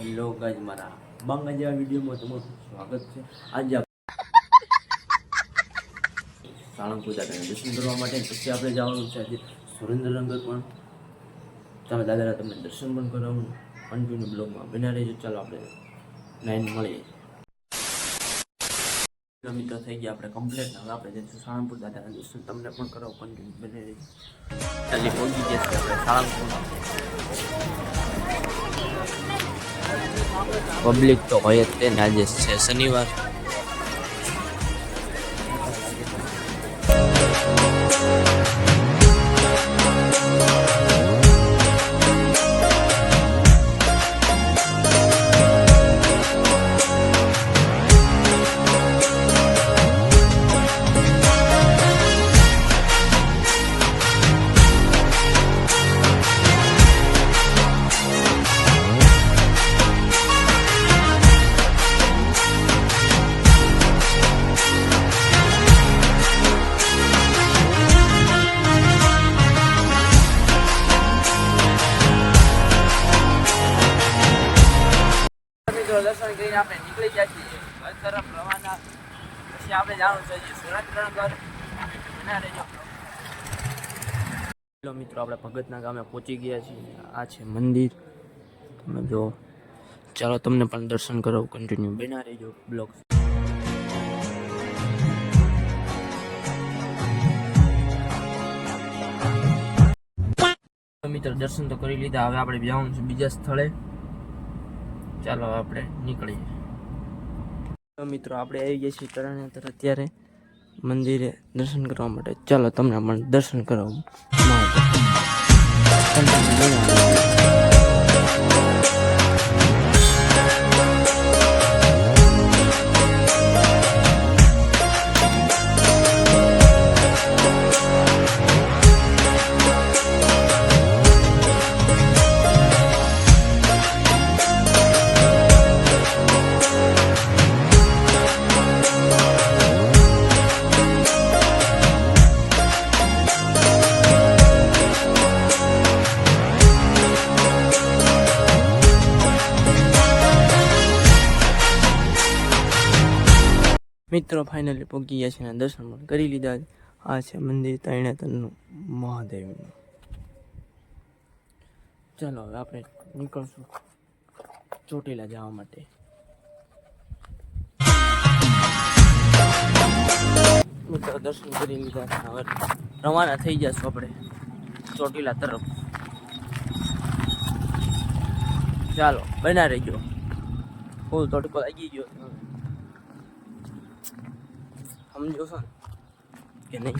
Hello guys, મારા બાંગા જેવા વિડીયોમાં તમારું સ્વાગત છે। આજે સાળંગપુર દાદાના દર્શન કરવા માટે પછી આપણે જવાનું છે આજે સુરેન્દ્રનગર પણ। તમે દાદાના તમને દર્શન પણ કરાવું, કન્ટિન્યુ બ્લોગમાં બના રહેજો। ચાલો આપણે નાઈન મળીએ। કિલોમીટર થઈ ગયા આપણે કમ્પ્લીટ। હવે આપણે જઈશું સાળંગપુર દાદાના દર્શન તમને પણ કરાવું, કન્ટિન્યુ બને રહેજો। આજે પહોંચી ગયા છે આપણે સાળંગપુરમાં। પબ્લિક તો હોય જ તે ને, આજે છે શનિવાર। દર્શન કરીને આપણે નીકળી ગયા છીએ ઘર તરફ રવાના। પછી આપણે જવાનું છે સુરેન્દ્રનગર। હેલો મિત્રો, આપણે ભગતના ગામે પહોંચી ગયા છીએ। આ છે મંદિર, તમે જો। ચાલો તમને પણ દર્શન કરાવું, કન્ટિન્યુ બના રહેજો બ્લોગ। મિત્રો દર્શન તો કરી લીધા, હવે આપણે જવાનું છે બીજા સ્થળે। ચાલો આપણે નીકળીએ। તો મિત્રો આપણે આવી ગયા છીએ તરણેતર અત્યારે મંદિરે દર્શન કરવા માટે। ચાલો તમને પણ દર્શન કરાવું। મિત્રો ફાઇનલી પહોંચી ગયા છે, દર્શન પણ કરી લીધા। આ છે મંદિર તરણેતરનું મહાદેવનું। ચાલો હવે આપણે નીકળશું ચોટીલા જવા માટે। મિત્રો દર્શન કરી લીધા, હવે રવાના થઈ જશું આપણે ચોટીલા તરફ। ચાલો બના રહેજો, ફૂલ તડકો લાગી ગયો, સમજો છો કે નહીં?